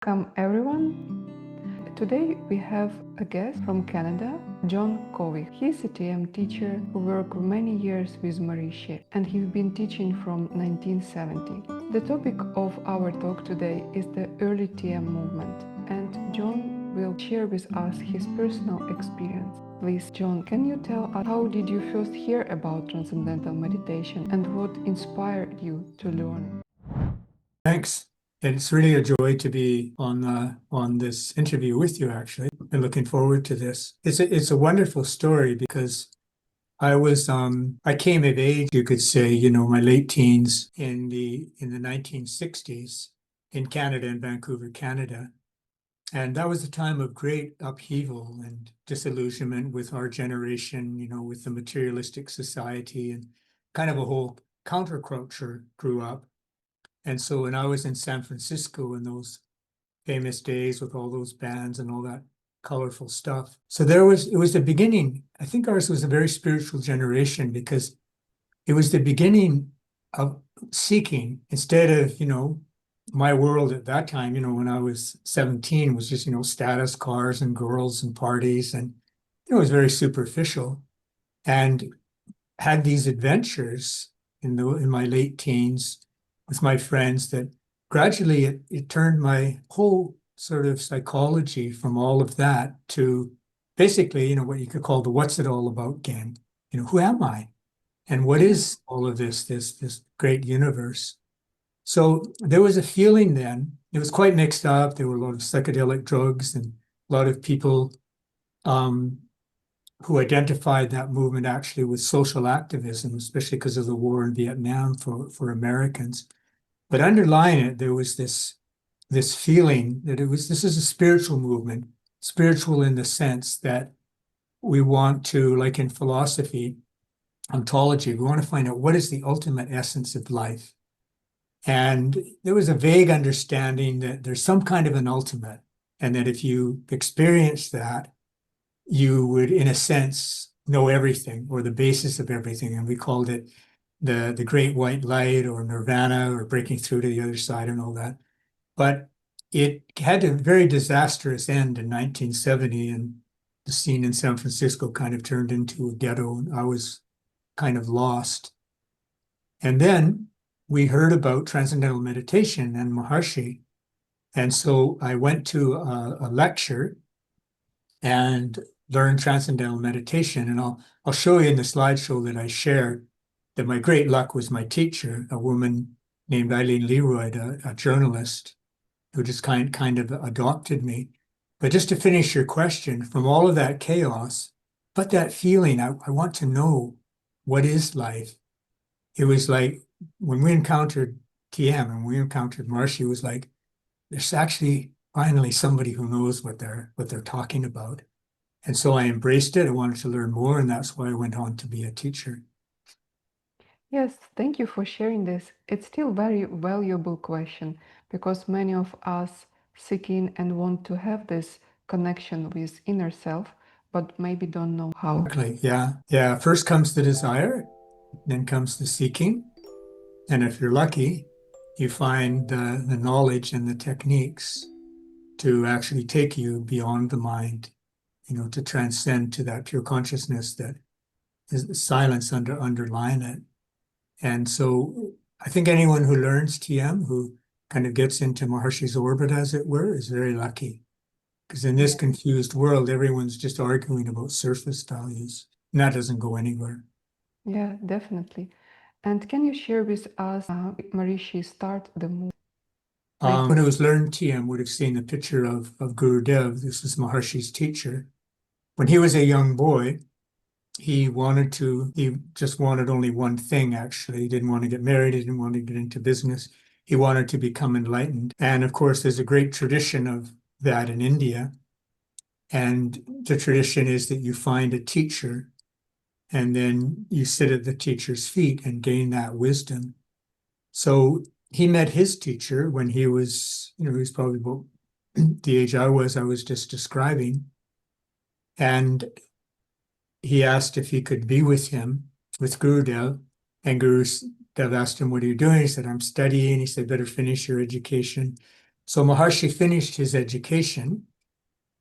Welcome everyone. Today we have a guest from Canada, John Cowhig. He's a TM teacher who worked many years with Maharishi, and he's been teaching from 1970. The topic of our talk today is the early TM movement, and John will share with us his personal experience. Please, John, can you tell us how did you first hear about Transcendental Meditation and what inspired you to learn? Thanks. It's really a joy to be on this interview with you, actually. I'm looking forward to this. It's a wonderful story because I came of age, you could say, my late teens in the 1960s in Canada, in Vancouver, Canada. And that was a time of great upheaval and disillusionment with our generation, with the materialistic society, and kind of a whole counterculture grew up. And so when I was in San Francisco in those famous days with all those bands and all that colorful stuff, so it was the beginning. I think ours was a very spiritual generation because it was the beginning of seeking instead of, my world at that time, when I was 17 was just, status, cars and girls and parties. And it was very superficial, and had these adventures in my late teens with my friends that gradually it turned my whole sort of psychology from all of that to basically, what you could call the what's it all about game. Who am I? And what is all of this great universe? So there was a feeling then, it was quite mixed up. There were a lot of psychedelic drugs and a lot of people who identified that movement actually with social activism, especially because of the war in Vietnam for Americans. But underlying it, there was this feeling that this is a spiritual movement, spiritual in the sense that we want to, like in philosophy, ontology, we want to find out what is the ultimate essence of life. And there was a vague understanding that there's some kind of an ultimate, and that if you experience that, you would, in a sense, know everything or the basis of everything. And we called it the great white light or nirvana or breaking through to the other side and all that. But it had a very disastrous end in 1970, and the scene in San Francisco kind of turned into a ghetto, and I was kind of lost. And then we heard about Transcendental Meditation and Maharshi. And so I went to a lecture and learned Transcendental Meditation. And I'll show you in the slideshow that I shared that my great luck was my teacher, a woman named Eileen Leroy, a journalist who just kind of adopted me. But just to finish your question, from all of that chaos, but that feeling, I want to know what is life. It was like when we encountered TM and we encountered Maharshi, it was like, there's actually finally somebody who knows what they're talking about. And so I embraced it. I wanted to learn more, and that's why I went on to be a teacher. Yes, thank you for sharing this. It's still very valuable question because many of us seeking and want to have this connection with inner self, but maybe don't know how. Exactly. Yeah. First comes the desire, then comes the seeking. And if you're lucky, you find the knowledge and the techniques to actually take you beyond the mind, to transcend to that pure consciousness that is the silence underlying it. And so I think anyone who learns TM, who kind of gets into Maharshi's orbit, as it were, is very lucky. Because in this confused world, everyone's just arguing about surface values, and that doesn't go anywhere. Yeah, definitely. And can you share with us how Maharishi start the movement? When I was learned TM, would have seen the picture of Gurudev. This was Maharshi's teacher. When he was a young boy, he just wanted only one thing, actually. He didn't want to get married. He didn't want to get into business. He wanted to become enlightened. And of course, there's a great tradition of that in India. And the tradition is that you find a teacher and then you sit at the teacher's feet and gain that wisdom. So he met his teacher when he was, he was probably about the age I was just describing. And he asked if he could be with him, with Gurudev. And Gurudev asked him, what are you doing? He said, I'm studying. He said, better finish your education. So Maharshi finished his education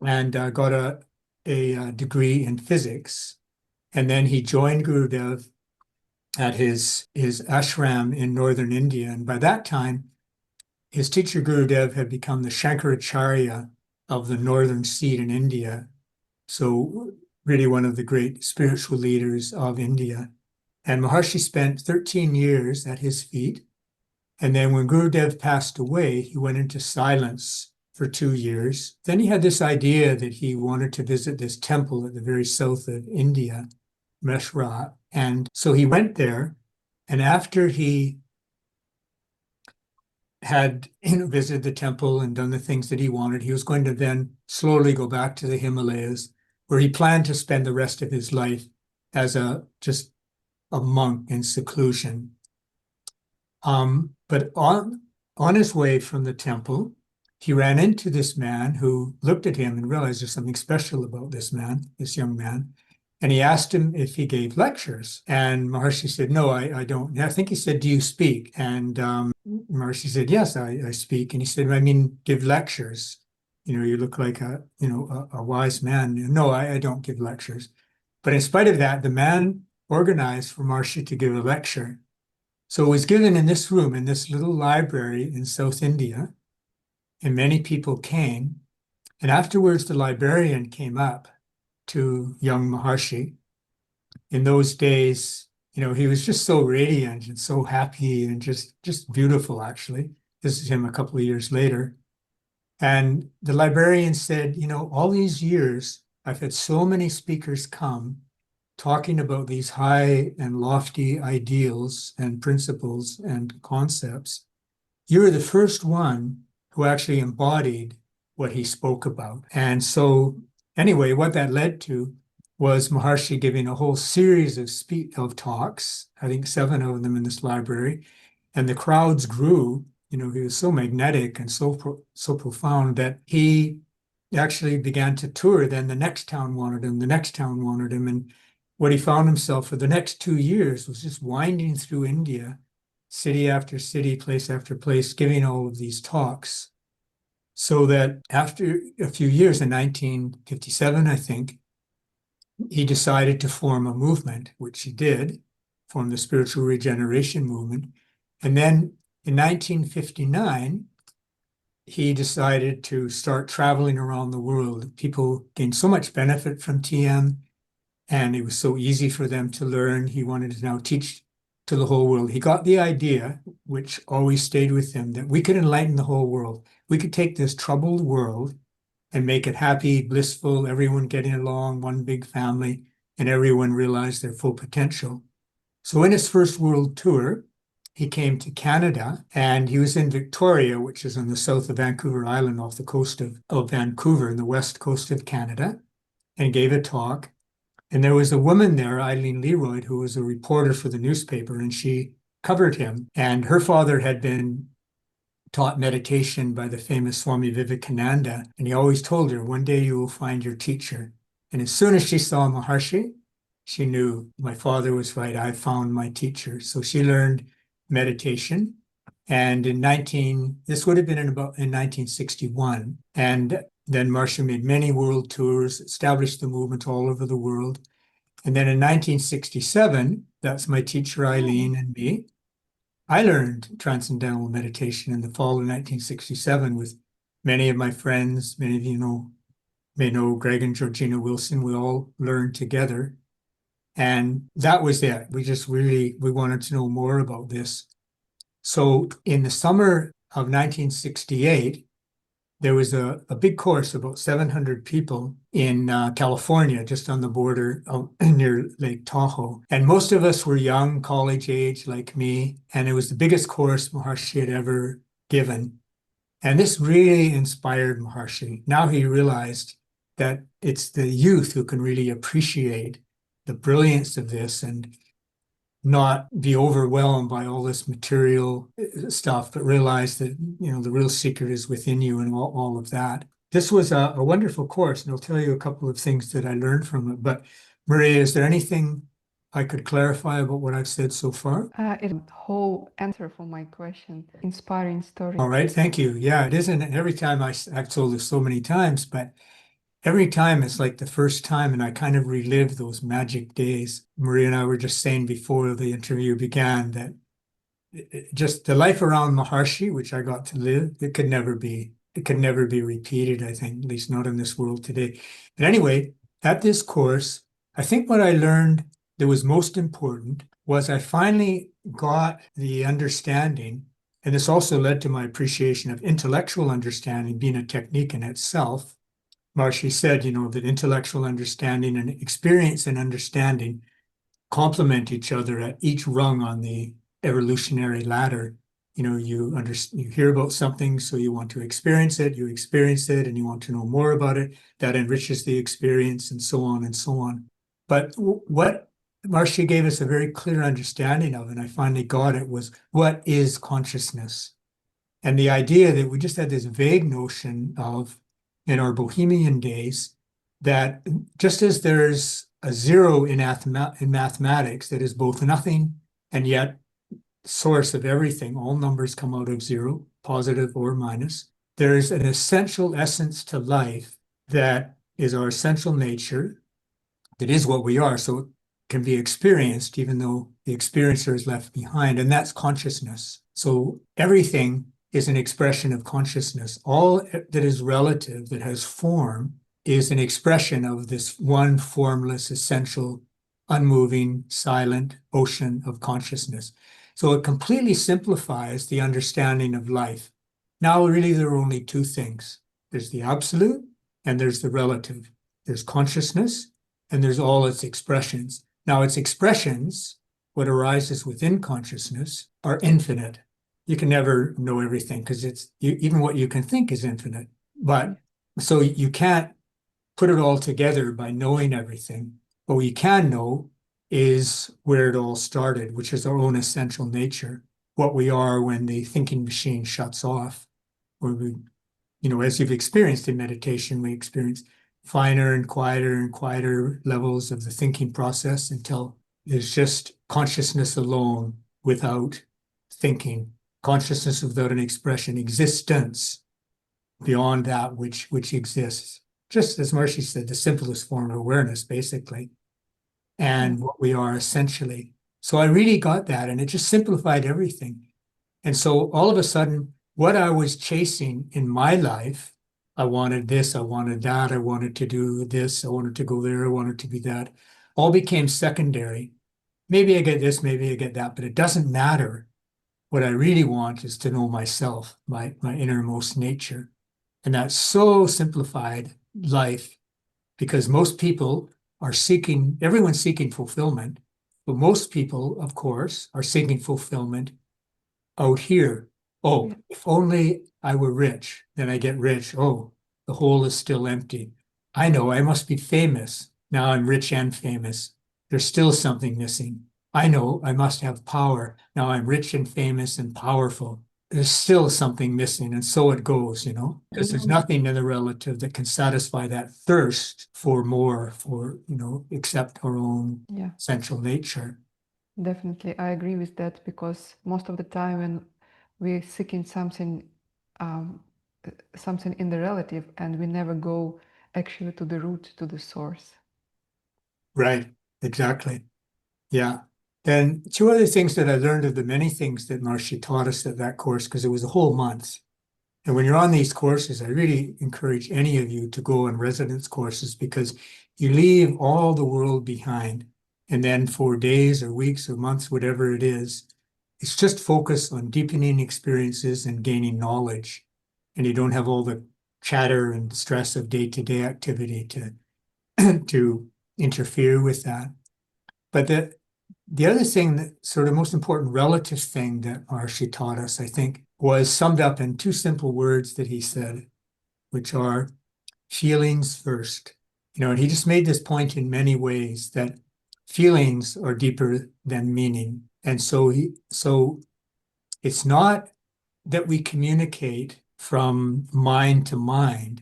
and got a degree in physics. And then he joined Gurudev at his ashram in northern India. And by that time, his teacher Gurudev had become the Shankaracharya of the northern seat in India. So really one of the great spiritual leaders of India. And Maharshi spent 13 years at his feet. And then when Gurudev passed away, he went into silence for 2 years. Then he had this idea that he wanted to visit this temple at the very south of India, Meshra. And so he went there. And after he had visited the temple and done the things that he wanted, he was going to then slowly go back to the Himalayas, where he planned to spend the rest of his life as just a monk in seclusion. But on his way from the temple, he ran into this man who looked at him and realized there's something special about this man, this young man. And he asked him if he gave lectures. And Maharshi said, no, I don't. I think he said, do you speak? And Maharshi said, yes, I speak. And he said, I mean, give lectures. You look like a wise man. No, I don't give lectures. But in spite of that, the man organized for Maharshi to give a lecture. So it was given in this room, in this little library in South India, and many people came. And afterwards, the librarian came up to young Maharshi. In those days, he was just so radiant and so happy and just beautiful, actually. This is him a couple of years later. And the librarian said, all these years, I've had so many speakers come talking about these high and lofty ideals and principles and concepts. You're the first one who actually embodied what he spoke about. And so anyway, what that led to was Maharshi giving a whole series of talks, I think 7 of them in this library, and the crowds grew. He was so magnetic and so profound that he actually began to tour. Then the next town wanted him, the next town wanted him, and what he found himself for the next 2 years was just winding through India, city after city, place after place, giving all of these talks. So that after a few years, in 1957, I think, he decided to form a movement, which he did, form the spiritual regeneration movement. And then in 1959, he decided to start traveling around the world. People gained so much benefit from TM, and it was so easy for them to learn. He wanted to now teach to the whole world. He got the idea, which always stayed with him, that we could enlighten the whole world. We could take this troubled world and make it happy, blissful, everyone getting along, one big family, and everyone realized their full potential. So in his first world tour, he came to Canada, and he was in Victoria, which is on the south of Vancouver Island, off the coast of Vancouver, in the west coast of Canada, and gave a talk. And there was a woman there, Eileen Leroyd, who was a reporter for the newspaper, and she covered him. And her father had been taught meditation by the famous Swami Vivekananda. And he always told her, one day you will find your teacher. And as soon as she saw Maharshi, she knew my father was right. I found my teacher. So she learned meditation. And this would have been in 1961. And then Maharshi made many world tours, established the movement all over the world. And then in 1967, that's my teacher Eileen and me, I learned Transcendental Meditation in the fall of 1967 with many of my friends. Many of you may know Greg and Georgina Wilson. We all learned together. And that was it. We wanted to know more about this. So in the summer of 1968, there was a big course, about 700 people in California, just on the border near Lake Tahoe. And most of us were young, college age, like me. And it was the biggest course Maharshi had ever given. And this really inspired Maharshi. Now he realized that it's the youth who can really appreciate the brilliance of this and not be overwhelmed by all this material stuff, but realize that, the real secret is within you and all of that. This was a wonderful course, and I'll tell you a couple of things that I learned from it. But Maria, is there anything I could clarify about what I've said so far? It's a whole answer for my question. Inspiring story. All right, thank you. Yeah, it isn't every time I've told this so many times, but every time it's like the first time, and I kind of relive those magic days. Maria and I were just saying before the interview began that just the life around Maharshi, which I got to live, it could never be repeated, I think, at least not in this world today. But anyway, at this course, I think what I learned that was most important was I finally got the understanding, and this also led to my appreciation of intellectual understanding being a technique in itself. Maharshi said, that intellectual understanding and experience and understanding complement each other at each rung on the evolutionary ladder. You hear about something, so you want to experience it, and you want to know more about it. That enriches the experience, and so on and so on. But what Maharshi gave us a very clear understanding of, and I finally got it, was what is consciousness? And the idea that we just had this vague notion of, in our bohemian days, that just as there's a zero in mathematics that is both nothing and yet source of everything, all numbers come out of zero, positive or minus. There is an essential essence to life that is our essential nature, that is what we are. So it can be experienced even though the experiencer is left behind, and that's consciousness. So everything is an expression of consciousness. All that is relative, that has form, is an expression of this one formless, essential, unmoving, silent ocean of consciousness. So it completely simplifies the understanding of life. Now, really, there are only two things. There's the absolute and there's the relative. There's consciousness and there's all its expressions. Now, its expressions, what arises within consciousness, are infinite. You can never know everything because even what you can think is infinite. But so you can't put it all together by knowing everything. What we can know is where it all started, which is our own essential nature, what we are when the thinking machine shuts off, where we, as you've experienced in meditation, we experience finer and quieter levels of the thinking process until there's just consciousness alone without thinking, consciousness without an expression, existence beyond that which exists. Just as Maharshi said, the simplest form of awareness, basically, and what we are essentially. So I really got that, and it just simplified everything. And so all of a sudden, what I was chasing in my life, I wanted this, I wanted that, I wanted to do this, I wanted to go there, I wanted to be that, all became secondary. Maybe I get this, maybe I get that, but it doesn't matter. What I really want is to know myself, my innermost nature. And that's so simplified life because most people are everyone's seeking fulfillment, but most people, of course, are seeking fulfillment out here. Oh, if only I were rich, then I get rich. Oh, the hole is still empty. I know I must be famous. Now I'm rich and famous. There's still something missing. I know I must have power. Now I'm rich and famous and powerful. There's still something missing. And so it goes, because there's nothing in the relative that can satisfy that thirst for more, except our own essential nature. Definitely, I agree with that because most of the time when we're seeking um, something in the relative, and we never go actually to the root, to the source. Right, exactly. Yeah. And two other things that I learned of the many things that Maharshi taught us at that course, because it was a whole month. And when you're on these courses, I really encourage any of you to go on residence courses because you leave all the world behind. And then for days or weeks or months, whatever it is, it's just focus on deepening experiences and gaining knowledge. And you don't have all the chatter and stress of day-to-day activity to interfere with that. But the other thing that sort of most important relative thing that Maharshi taught us, I think, was summed up in two simple words that he said, which are feelings first. And he just made this point in many ways that feelings are deeper than meaning. And so it's not that we communicate from mind to mind.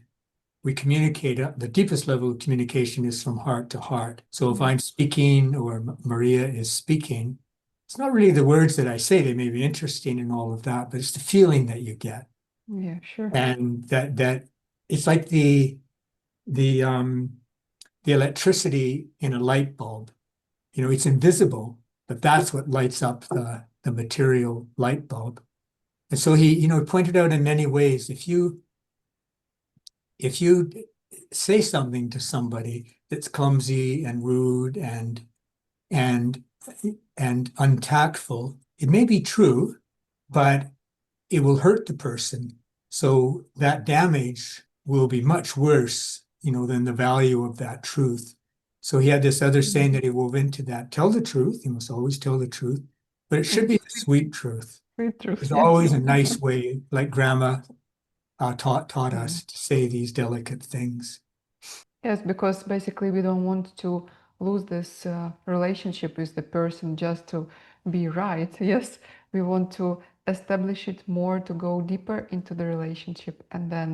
we communicate, the deepest level of communication is from heart to heart. So if I'm speaking or Maria is speaking, it's not really the words that I say. They may be interesting and all of that, but it's the feeling that you get. Yeah, sure. And that it's like the electricity in a light bulb. You know, it's invisible, but that's what lights up the material light bulb. And so he, you know, pointed out in many ways, if you say something to somebody that's clumsy and rude and and untactful, it may be true, but it will hurt the person. So that damage will be much worse, you know, than the value of that truth. So he had this other saying that he wove into that: tell the truth, you must always tell the truth, but it should be the sweet truth. Sweet truth, There's yes. always a nice way, like grandma taught Yeah. us to say these delicate things. Yes, because basically we don't want to lose this relationship with the person just to be right. Yes, we want to establish it more, to go deeper into the relationship. And then,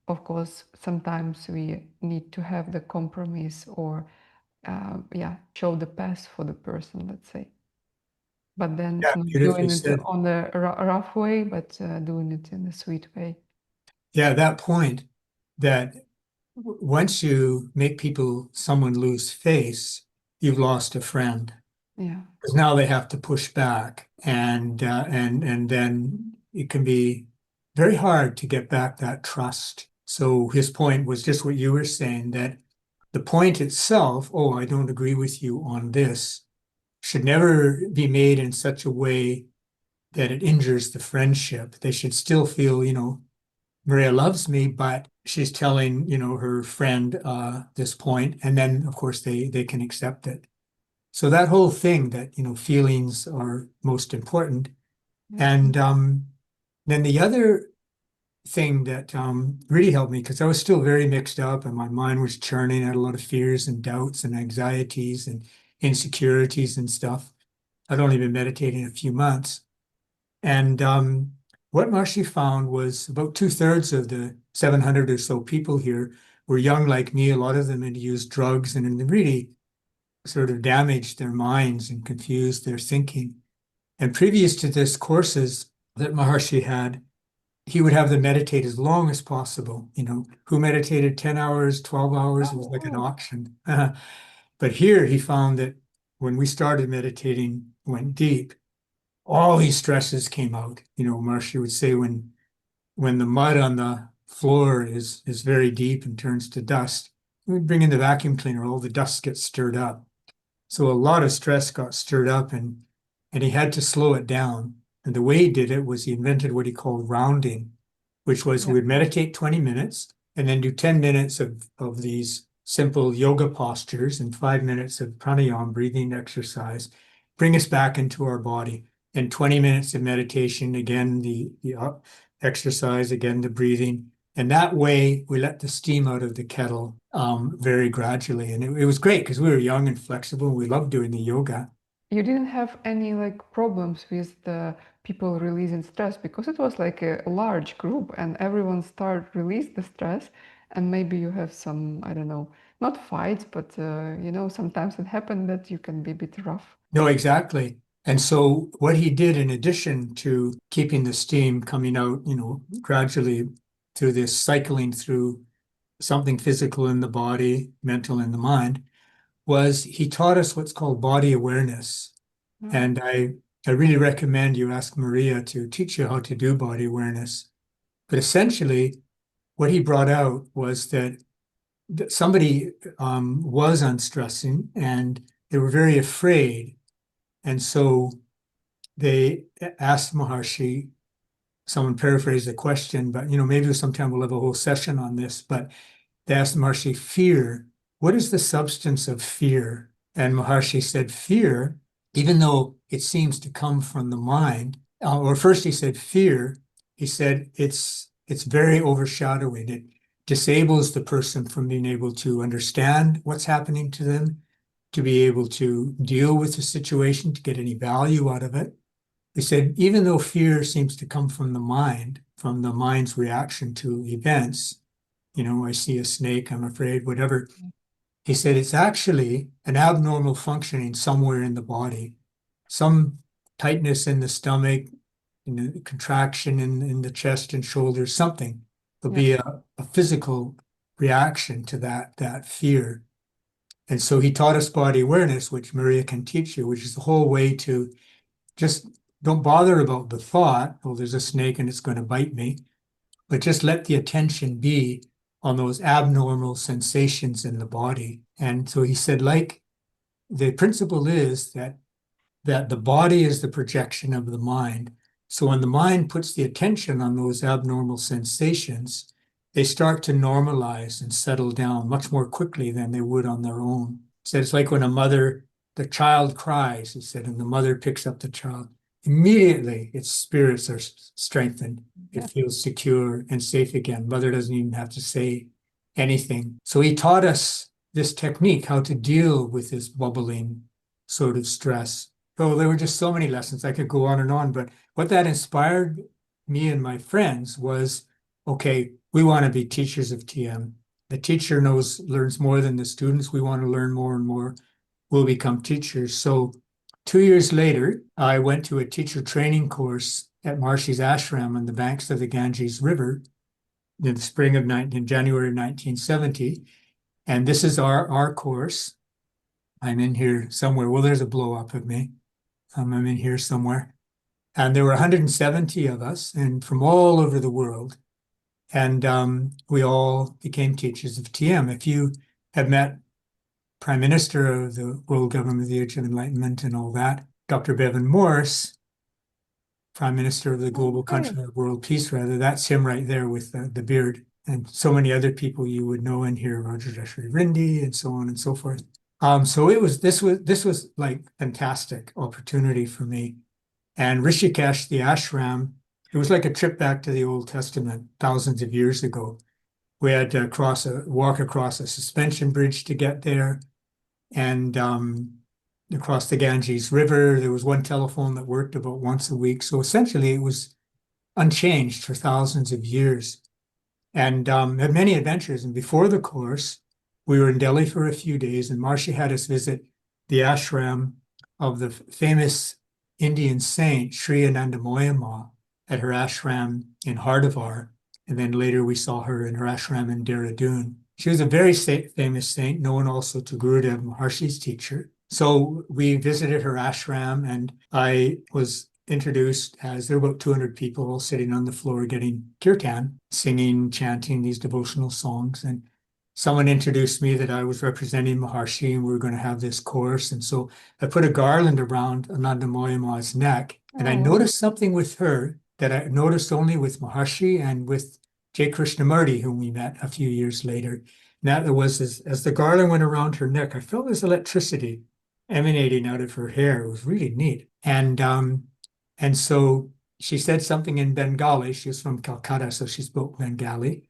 of course, sometimes we need to have the compromise or, yeah, show the path for the person, let's say. But then Yeah, not beautifully doing it said. on the rough way, but doing it in a sweet way. Yeah, that point that once you make someone lose face, you've lost a friend. Yeah. Because now they have to push back, and then it can be very hard to get back that trust. So his point was just what you were saying, that the point itself, oh, I don't agree with you on this, should never be made in such a way that it injures the friendship. They should still feel, you know, Maria loves me, but she's telling, you know, her friend this point, and then of course they can accept it. So that whole thing that, you know, feelings are most important. Yeah. And then the other thing that really helped me, because I was still very mixed up and my mind was churning, I had a lot of fears and doubts and anxieties and insecurities and stuff. I'd only been meditating a few months. And what Maharshi found was about 2/3 of the 700 or so people here were young like me. A lot of them had used drugs and really sort of damaged their minds and confused their thinking. And previous to this courses that Maharshi had, he would have them meditate as long as possible. You know, who meditated 10 hours, 12 hours? It was like an Oh, auction. But here he found that when we started meditating, went deep, all these stresses came out. You know, Maharshi would say when the mud on the floor is very deep and turns to dust, we bring in the vacuum cleaner, all the dust gets stirred up. So a lot of stress got stirred up and he had to slow it down. And the way he did it was he invented what he called rounding, which was yeah. we'd meditate 20 minutes and then do 10 minutes of these simple yoga postures and 5 minutes of pranayama breathing exercise, bring us back into our body. And 20 minutes of meditation, again, the exercise, again, the breathing. And that way we let the steam out of the kettle very gradually. And it was great because we were young and flexible. We loved doing the yoga. You didn't have any like problems with the people releasing stress because it was like a large group and everyone started release the stress and maybe you have some, I don't know, not fights, but you know, sometimes it happened that you can be a bit rough. No, exactly. And so what he did in addition to keeping the steam coming out, you know, gradually through this cycling through something physical in the body, mental in the mind, was he taught us what's called body awareness. Oh, And I really recommend you ask Maria to teach you how to do body awareness. But essentially, what he brought out was that somebody was unstressing and they were very afraid. And so they asked Maharshi, someone paraphrased the question, but you know, maybe sometime we'll have a whole session on this, but they asked Maharshi, fear, what is the substance of fear? And Maharshi said, fear, even though it seems to come from the mind, or first he said fear, he said it's very overshadowing. It disables the person from being able to understand what's happening to them, to be able to deal with the situation, to get any value out of it. He said, even though fear seems to come from the mind, from the mind's reaction to events, I see a snake, I'm afraid, whatever. He said it's actually an abnormal functioning somewhere in the body, some tightness in the stomach, contraction in the chest and shoulders, something. There'll be a physical reaction to that fear. And so he taught us body awareness, which Maria can teach you, which is the whole way to just don't bother about the thought, oh, there's a snake and it's going to bite me, but just let the attention be on those abnormal sensations in the body. And so he said, like, the principle is that the body is the projection of the mind. So when the mind puts the attention on those abnormal sensations, they start to normalize and settle down much more quickly than they would on their own. He said it's like when the child cries, he said, and the mother picks up the child. Immediately, its spirits are strengthened. It feels secure and safe again. Mother doesn't even have to say anything. So he taught us this technique, how to deal with this bubbling sort of stress. Oh, there were just so many lessons. I could go on, but what that inspired me and my friends was, okay, we want to be teachers of TM. The teacher learns more than the students. We want to learn more and more. We'll become teachers. So 2 years later, I went to a teacher training course at Maharshi's ashram on the banks of the Ganges River in the spring of in January 1970. And this is our course. I'm in here somewhere. Well, there's a blow up of me. I'm in here somewhere. And there were 170 of us and from all over the world. And we all became teachers of TM. If you have met Prime Minister of the World Government of the Age of Enlightenment and all that, Dr. Bevan Morse, Prime Minister of the global country of world peace, rather, that's him right there with the beard. And so many other people you would know in here, Roger Deshri Rindi and so on and so forth. So this was like fantastic opportunity for me. And Rishikesh, the ashram, it was like a trip back to the Old Testament thousands of years ago. We had to walk across a suspension bridge to get there, and across the Ganges River. There was one telephone that worked about once a week. So essentially, it was unchanged for thousands of years, and had many adventures. And before the course, we were in Delhi for a few days, and Maharshi had us visit the ashram of the famous Indian saint, Sri Anandamayi Ma, at her ashram in Hardavar. And then later we saw her in her ashram in Dehradun. She was a very famous saint, known also to Gurudev, Maharshi's teacher. So we visited her ashram, and I was introduced as there were about 200 people all sitting on the floor getting kirtan, singing, chanting these devotional songs. And someone introduced me that I was representing Maharshi and we were going to have this course. And so I put a garland around Anandamayi Ma's neck. And I noticed something with her that I noticed only with Maharshi and with J. Krishnamurti, whom we met a few years later. And that was as the garland went around her neck, I felt this electricity emanating out of her hair. It was really neat. And so she said something in Bengali. She was from Calcutta, so she spoke Bengali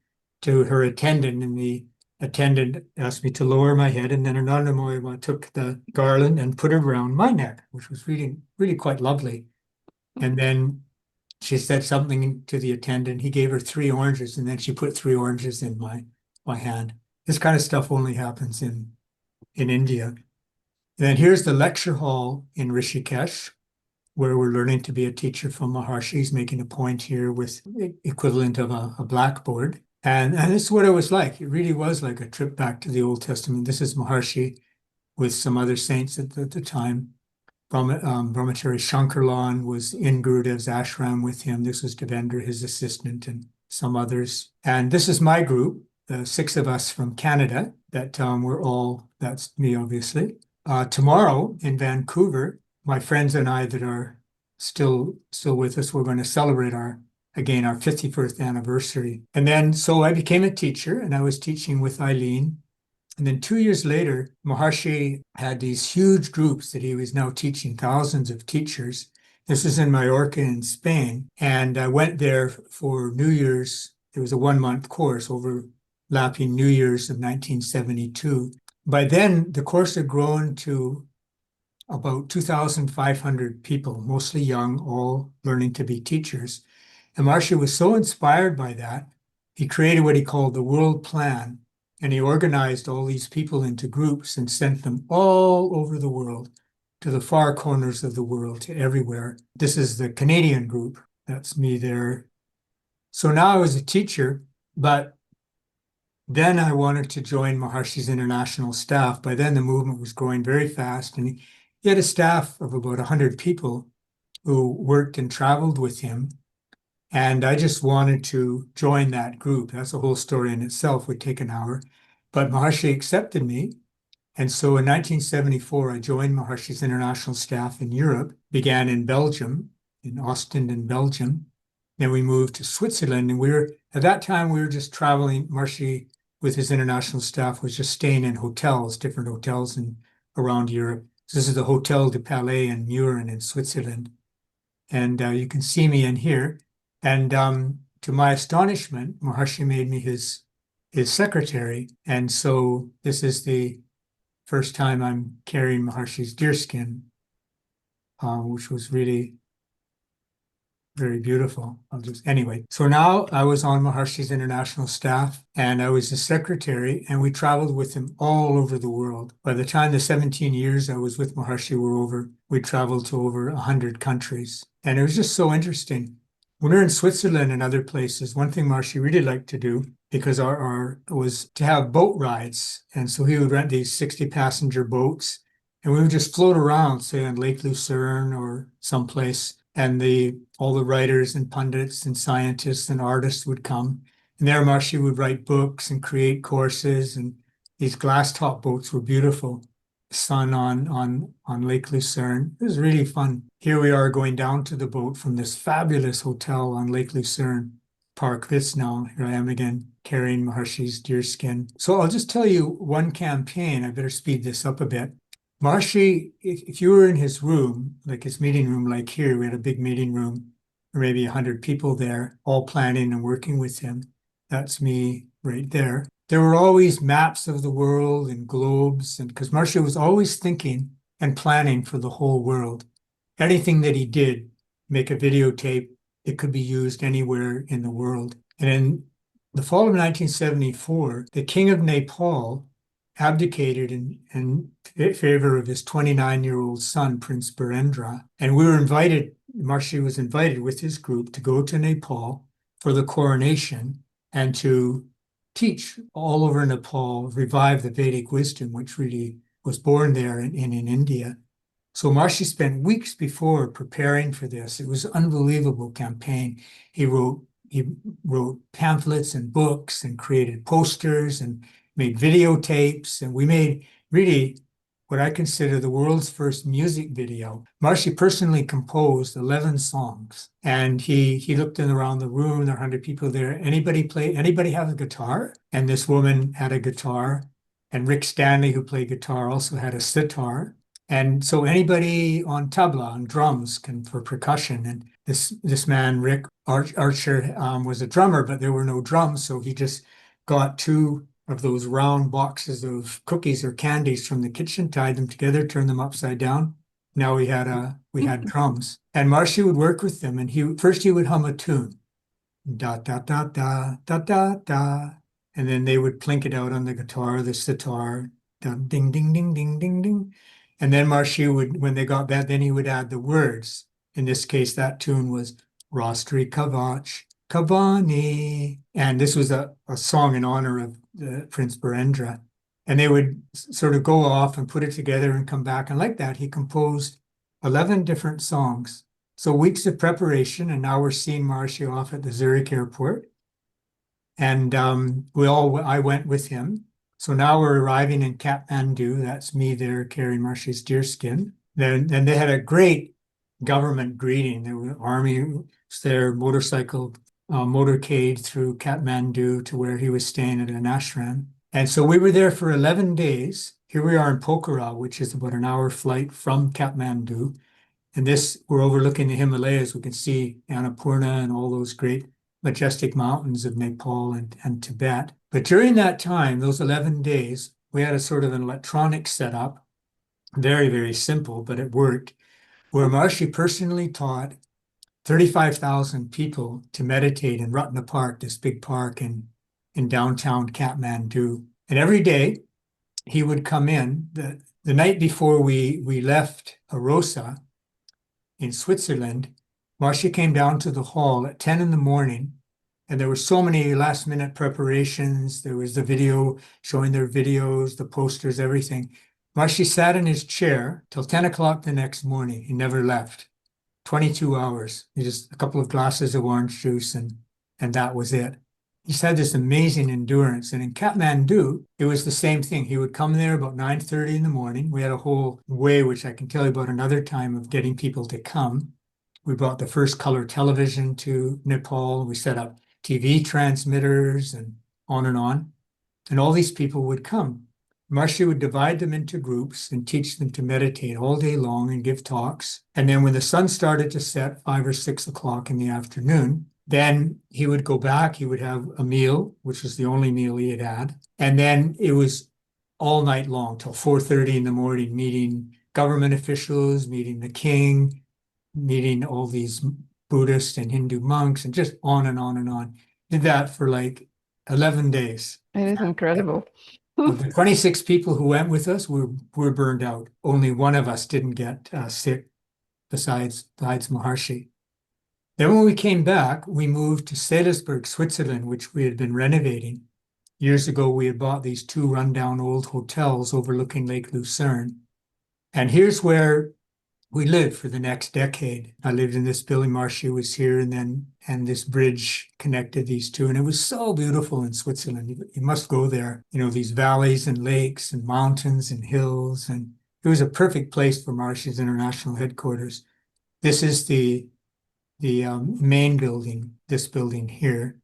to her attendant, and the attendant asked me to lower my head, and then Anandamayi Ma took the garland and put it around my neck, which was really, really quite lovely. And then she said something to the attendant. He gave her 3 oranges, and then she put 3 oranges in my hand. This kind of stuff only happens in India. And then here's the lecture hall in Rishikesh, where we're learning to be a teacher from Maharshi. He's making a point here with the equivalent of a blackboard. And this is what it was like. It really was like a trip back to the Old Testament. This is Maharshi with some other saints at the time. Brahmachari Shankarlan was in Gurudev's ashram with him. This was Devendra, his assistant, and some others. And this is my group, the 6 of us from Canada, that that's me, obviously. Tomorrow in Vancouver, my friends and I that are still with us, we're going to celebrate our 51st anniversary. And then, so I became a teacher, and I was teaching with Eileen. And then 2 years later, Maharshi had these huge groups that he was now teaching, thousands of teachers. This is in Mallorca in Spain. And I went there for New Year's. It was a 1-month course overlapping New Year's of 1972. By then, the course had grown to about 2,500 people, mostly young, all learning to be teachers. And Maharshi was so inspired by that he created what he called the world plan, and he organized all these people into groups and sent them all over the world, to the far corners of the world, to everywhere. This is the Canadian group. That's me there. So now I was a teacher, but then I wanted to join Maharshi's international staff. By then, the movement was growing very fast, and he had a staff of about 100 people who worked and traveled with him. And I just wanted to join that group. That's a whole story in itself, would take an hour. But Maharshi accepted me. And so in 1974, I joined Maharshi's international staff in Europe, began in Belgium, in Ostend in Belgium. Then we moved to Switzerland. And at that time, we were just traveling. Maharshi, with his international staff, was just staying in hotels, different hotels around Europe. So this is the Hotel du Palais in Mürren in Switzerland. And you can see me in here. And to my astonishment, Maharshi made me his secretary. And so this is the first time I'm carrying Maharshi's deerskin, which was really very beautiful. Anyway, so now I was on Maharshi's international staff and I was the secretary, and we traveled with him all over the world. By the time the 17 years I was with Maharshi were over, we traveled to over 100 countries. And it was just so interesting. When we were in Switzerland and other places, one thing Maharshi really liked to do, because our was to have boat rides. And so he would rent these 60-passenger boats, and we would just float around, say on Lake Lucerne or someplace. And all the writers and pundits and scientists and artists would come. And there Maharshi would write books and create courses. And these glass top boats were beautiful. Sun on Lake Lucerne. It was really fun. Here we are going down to the boat from this fabulous hotel on Lake Lucerne, Park Visnau. Here I am again, carrying Maharshi's deerskin. So I'll just tell you one campaign. I better speed this up a bit. Maharshi, if you were in his room, like his meeting room, like here, we had a big meeting room, or maybe 100 people there, all planning and working with him. That's me right there. There were always maps of the world and globes, and because Maharshi was always thinking and planning for the whole world. Anything that he did, make a videotape, it could be used anywhere in the world. And in the fall of 1974, the king of Nepal abdicated in favor of his 29-year-old son, Prince Birendra. And Maharshi was invited with his group to go to Nepal for the coronation and to teach all over Nepal, revive the Vedic wisdom, which really was born there in India. So Maharshi spent weeks before preparing for this. It was an unbelievable campaign. He wrote pamphlets and books and created posters and made videotapes, and we made really what I consider the world's first music video. Maharshi personally composed 11 songs, and he looked in around the room. There are 100 people there. Anybody have a guitar? And this woman had a guitar, and Rick Stanley, who played guitar, also had a sitar. And so anybody on tabla, on drums, for percussion. And this man, Rick Archer, was a drummer, but there were no drums, so he just got two of those round boxes of cookies or candies from the kitchen, tied them together, turned them upside down. Now we had drums. And Maharshi would work with them, and he would hum a tune. Da da da da da da da. And then they would plink it out on the guitar, the sitar, ding ding ding ding ding ding. And then Maharshi would, when they got that, then he would add the words. In this case, that tune was Rastri Kavach Kavani. And this was a song in honor of Prince Birendra. And they would sort of go off and put it together and come back. And like that, he composed 11 different songs. So weeks of preparation, and now we're seeing Maharshi off at the Zurich airport. And I went with him. So now we're arriving in Kathmandu. That's me there carrying Maharshi's deerskin. Then they had a great government greeting. There were army was there, motorcade through Kathmandu to where he was staying at an ashram. And so we were there for 11 days. Here we are in Pokhara, which is about an hour flight from Kathmandu. And we're overlooking the Himalayas. We can see Annapurna and all those great majestic mountains of Nepal and Tibet. But during that time, those 11 days, we had a sort of an electronic setup, very, very simple, but it worked, where Maharshi personally taught 35,000 people to meditate in Ratna Park, this big park in downtown Kathmandu. And every day he would come in. The night before we left Arosa in Switzerland, Maharshi came down to the hall at 10 in the morning, and there were so many last minute preparations. There was the video showing their videos, the posters, everything. Maharshi sat in his chair till 10 o'clock the next morning. He never left. 22 hours. Just a couple of glasses of orange juice, and that was it. He just had this amazing endurance. And in Kathmandu, it was the same thing. He would come there about 9:30 in the morning. We had a whole way, which I can tell you about another time, of getting people to come. We brought the first color television to Nepal. We set up TV transmitters and on and on. And all these people would come. Maharshi would divide them into groups and teach them to meditate all day long and give talks. And then when the sun started to set, 5 or 6 o'clock in the afternoon, then he would go back, he would have a meal, which was the only meal he had had. And then it was all night long till 4:30 in the morning, meeting government officials, meeting the king, meeting all these Buddhist and Hindu monks, and just on and on and on. Did that for like 11 days. It is incredible. Of the 26 people who went with us were burned out. Only one of us didn't get sick besides Maharshi. Then when we came back, we moved to Seelisberg, Switzerland, which we had been renovating. Years ago, we had bought these 2 rundown old hotels overlooking Lake Lucerne. And here's where we lived for the next decade. I lived in this building. Maharshi was here, and this bridge connected these two. And it was so beautiful in Switzerland. You must go there. You know, these valleys and lakes and mountains and hills. And it was a perfect place for Maharshi's international headquarters. This is the main building, this building here,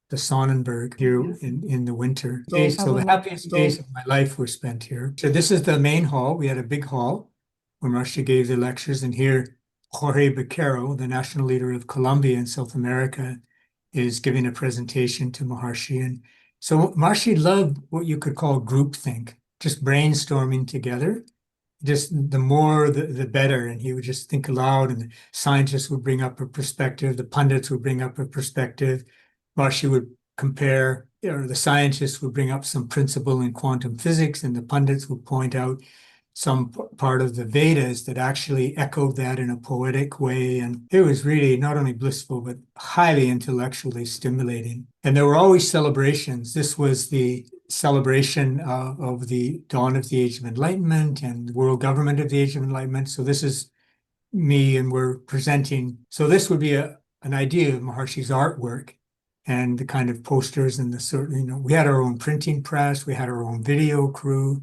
the Sonnenberg here in the winter. So the happiest days of my life were spent here. So this is the main hall. We had a big hall where Maharshi gave the lectures, and here Jorge Becerro, the national leader of Colombia in South America, is giving a presentation to Maharshi. And so Maharshi loved what you could call groupthink, just brainstorming together. Just the more, the better. And he would just think aloud, and the scientists would bring up a perspective, the pundits would bring up a perspective. Maharshi would compare, or the scientists would bring up some principle in quantum physics, and the pundits would point out some part of the Vedas that actually echoed that in a poetic way. And it was really not only blissful, but highly intellectually stimulating. And there were always celebrations. This was the celebration of the dawn of the Age of Enlightenment and the world government of the Age of Enlightenment. So this is me, and we're presenting. So this would be an idea of Maharshi's artwork and the kind of posters and the sort, we had our own printing press, we had our own video crew.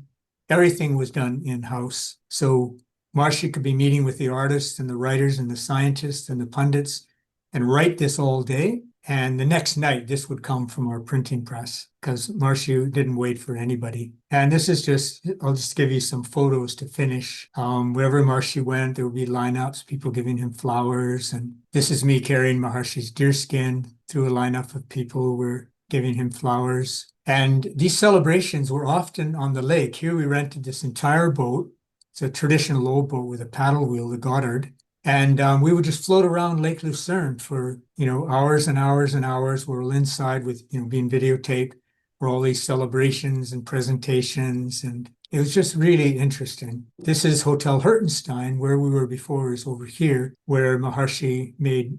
Everything was done in-house. So Maharshi could be meeting with the artists and the writers and the scientists and the pundits and write this all day. And the next night, this would come from our printing press, because Maharshi didn't wait for anybody. And this is just, I'll just give you some photos to finish. Wherever Maharshi went, there would be lineups, people giving him flowers. And this is me carrying Maharshi's deerskin through a lineup of people who were giving him flowers. And these celebrations were often on the lake. Here we rented this entire boat. It's a traditional old boat with a paddle wheel, the Goddard. And we would just float around Lake Lucerne for, hours and hours and hours. We're all inside with, being videotaped for all these celebrations and presentations. And it was just really interesting. This is Hotel Hertenstein, where we were before, is over here, where Maharshi made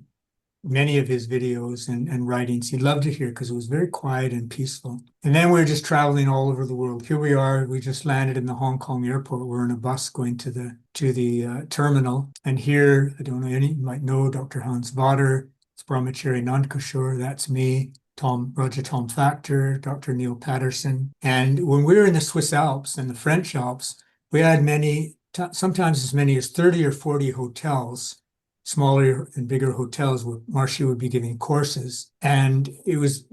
many of his videos and writings. He loved it here because it was very quiet and peaceful. And then we were just traveling all over the world. Here we are. We just landed in the Hong Kong airport. We're in a bus going to the terminal. And here, I don't know, you might know Dr. Hans Vader, it's Brahmachari Nandkishore, that's me, Roger Tom Factor, Dr. Neil Patterson. And when we were in the Swiss Alps and the French Alps, we had sometimes as many as 30 or 40 hotels, smaller and bigger hotels, where Maharshi would be giving courses. And it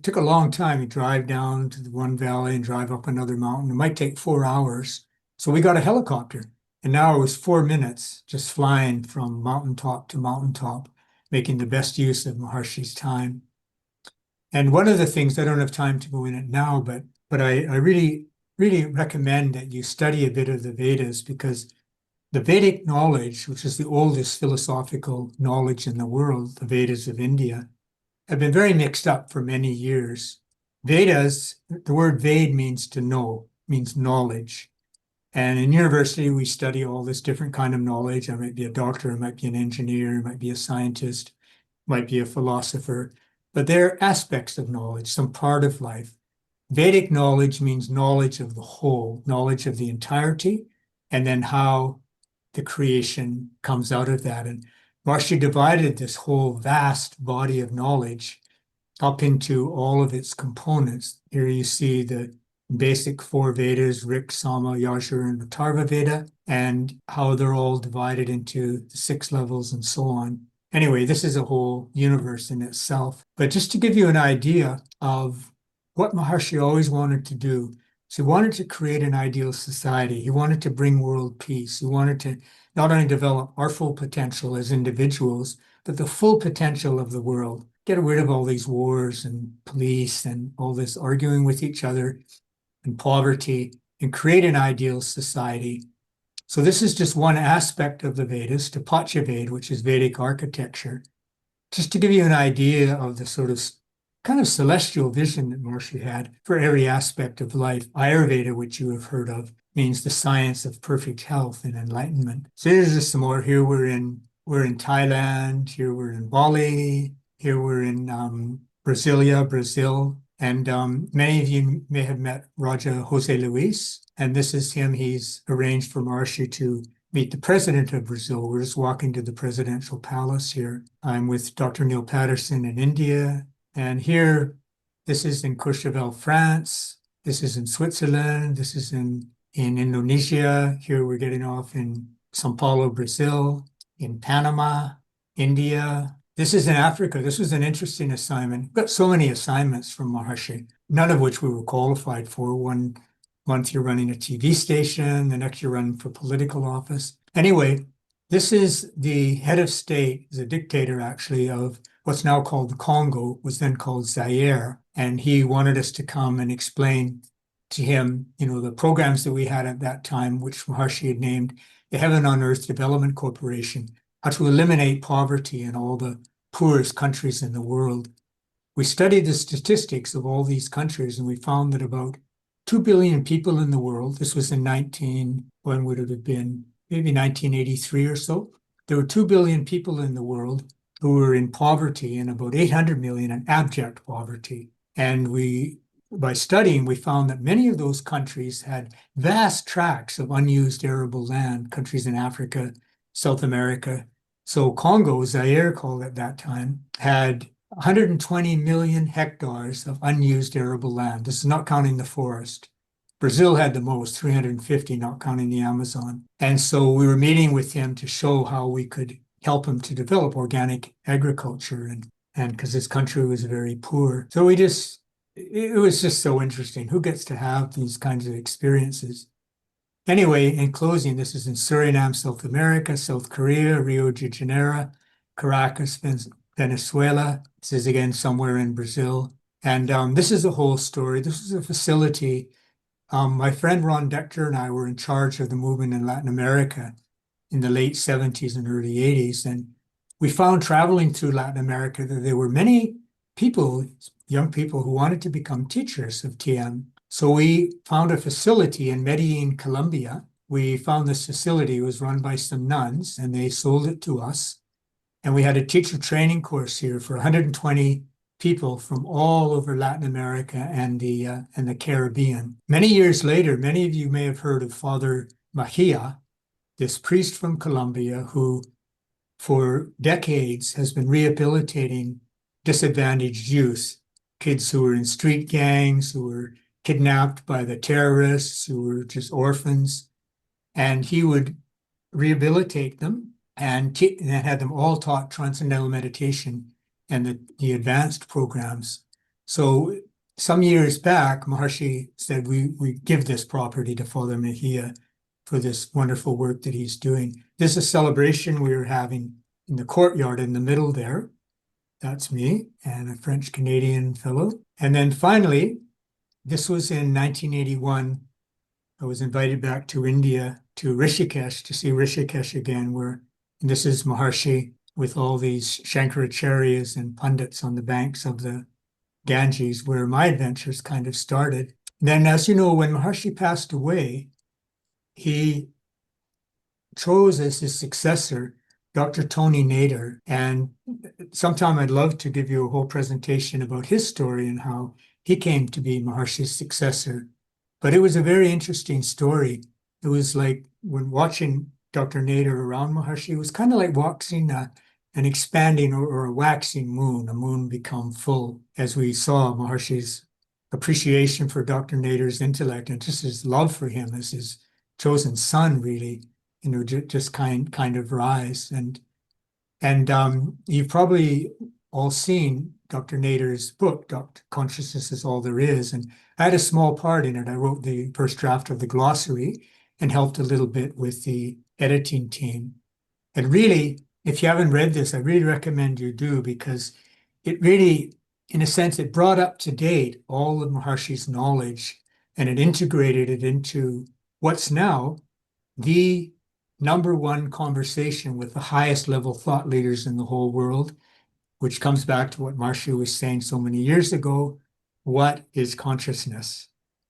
took a long time. You drive down to the one valley and drive up another mountain. It might take 4 hours. So we got a helicopter. And now it was 4 minutes just flying from mountaintop to mountaintop, making the best use of Maharshi's time. And one of the things, I don't have time to go in it now, but I really, really recommend that you study a bit of the Vedas, because the Vedic knowledge, which is the oldest philosophical knowledge in the world, the Vedas of India, have been very mixed up for many years. Vedas, the word Ved means to know, means knowledge. And in university, we study all this different kind of knowledge. I might be a doctor, I might be an engineer, I might be a scientist, might be a philosopher, but they're aspects of knowledge, some part of life. Vedic knowledge means knowledge of the whole, knowledge of the entirety, and then how the creation comes out of that. And Maharshi divided this whole vast body of knowledge up into all of its components. Here you see the basic four Vedas, Rik, Sama, Yajur, and Atharva Veda, and how they're all divided into the 6 levels and so on. Anyway, this is a whole universe in itself. But just to give you an idea of what Maharshi always wanted to do, so he wanted to create an ideal society. He wanted to bring world peace. He wanted to not only develop our full potential as individuals, but the full potential of the world. Get rid of all these wars and police and all this arguing with each other and poverty, and create an ideal society. So this is just one aspect of the Vedas, to Pachaved, which is Vedic architecture. Just to give you an idea of the sort of kind of celestial vision that Maharshi had for every aspect of life. Ayurveda, which you have heard of, means the science of perfect health and enlightenment. So here's just some more. Here we're in Thailand. Here we're in Bali. Here we're in Brasilia, Brazil. And many of you may have met Raja Jose Luis. And this is him. He's arranged for Maharshi to meet the president of Brazil. We're just walking to the presidential palace here. I'm with Dr. Neil Patterson in India. And here, this is in Courchevel, France. This is in Switzerland. This is in Indonesia. Here we're getting off in Sao Paulo, Brazil, in Panama, India. This is in Africa. This was an interesting assignment. We've got so many assignments from Maharshi, none of which we were qualified for. One month you're running a TV station, the next you're running for political office. Anyway, this is the head of state, the dictator actually, of what's now called the Congo, was then called Zaire. And he wanted us to come and explain to him, the programs that we had at that time, which Maharshi had named the Heaven on Earth Development Corporation, how to eliminate poverty in all the poorest countries in the world. We studied the statistics of all these countries, and we found that about 2 billion people in the world, this was in when would it have been? Maybe 1983 or so. There were 2 billion people in the world who were in poverty, and about 800 million in abject poverty. And by studying, we found that many of those countries had vast tracts of unused arable land, countries in Africa, South America. So Congo, Zaire called at that time, had 120 million hectares of unused arable land. This is not counting the forest. Brazil had the most, 350, not counting the Amazon. And so we were meeting with him to show how we could help him to develop organic agriculture, and because his country was very poor. So it was just so interesting. Who gets to have these kinds of experiences? Anyway, in closing, this is in Suriname, South America, South Korea, Rio de Janeiro, Caracas, Venezuela. This is again somewhere in Brazil. And this is the whole story. This is a facility. My friend Ron Decter and I were in charge of the movement in Latin America in the late 70s and early 80s. And we found traveling through Latin America that there were many people, young people, who wanted to become teachers of TM. So we found a facility in Medellin, Colombia. We found this facility was run by some nuns, and they sold it to us. And we had a teacher training course here for 120 people from all over Latin America and the Caribbean. Many years later, many of you may have heard of Father Mahia, this priest from Colombia who for decades has been rehabilitating disadvantaged youth, kids who were in street gangs, who were kidnapped by the terrorists, who were just orphans. And he would rehabilitate them and had them all taught Transcendental Meditation and the advanced programs. So some years back, Maharshi said, we give this property to Father Mejia for this wonderful work that he's doing. This is a celebration we were having in the courtyard in the middle there. That's me and a French-Canadian fellow. And then finally, this was in 1981. I was invited back to India, to Rishikesh, to see Rishikesh again, where and this is Maharshi with all these Shankaracharyas and pundits on the banks of the Ganges, where my adventures kind of started. Then, as you know, when Maharshi passed away, he chose as his successor Dr. Tony Nader. And sometime I'd love to give you a whole presentation about his story and how he came to be Maharshi's successor. But it was a very interesting story. It was like when watching Dr. Nader around Maharshi, it was kind of like watching an expanding or a waxing moon, a moon become full, as we saw Maharshi's appreciation for Dr. Nader's intellect and just his love for him as his chosen son, really, just kind of rise. And you've probably all seen Dr. Nader's book, Dr. Consciousness is All There Is. And I had a small part in it. I wrote the first draft of the glossary and helped a little bit with the editing team. And really, if you haven't read this, I really recommend you do, because it really, in a sense, it brought up to date all of Maharshi's knowledge and it integrated it into what's now the number one conversation with the highest level thought leaders in the whole world, which comes back to what Maharshi was saying so many years ago. What is consciousness?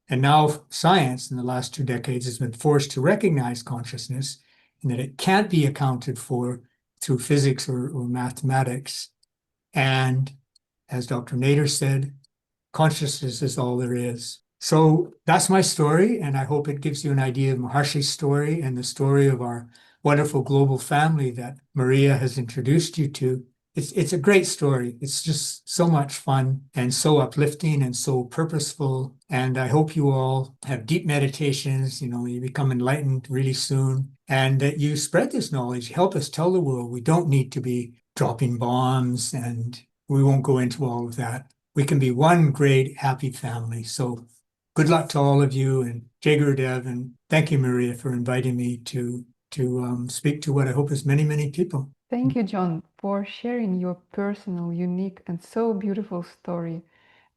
And now science in the last 2 decades has been forced to recognize consciousness and that it can't be accounted for through physics or mathematics. And as Dr. Nader said, consciousness is all there is. So that's my story, and I hope it gives you an idea of Maharshi's story and the story of our wonderful global family that Maria has introduced you to. It's a great story. It's just so much fun and so uplifting and so purposeful. And I hope you all have deep meditations, you become enlightened really soon, and that you spread this knowledge. Help us tell the world we don't need to be dropping bombs, and we won't go into all of that. We can be one great happy family. So good luck to all of you, and Jai Gurudev, and thank you, Maria, for inviting me to speak to what I hope is many, many people. Thank you, John, for sharing your personal, unique, and so beautiful story.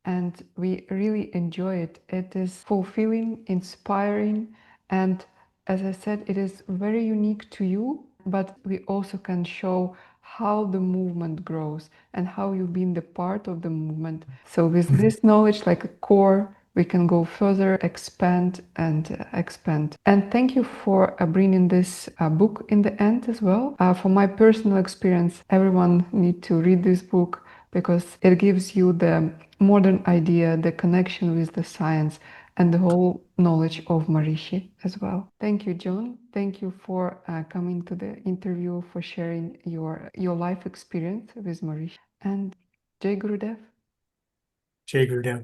And we really enjoy it. It is fulfilling, inspiring, and as I said, it is very unique to you, but we also can show how the movement grows and how you've been the part of the movement. So with this knowledge like a core, we can go further, expand and expand. And thank you for bringing this book in the end as well. From my personal experience, everyone need to read this book because it gives you the modern idea, the connection with the science, and the whole knowledge of Maharishi as well. Thank you, John. Thank you for coming to the interview, for sharing your life experience with Maharishi. And Jai Gurudev. Jai Gurudev.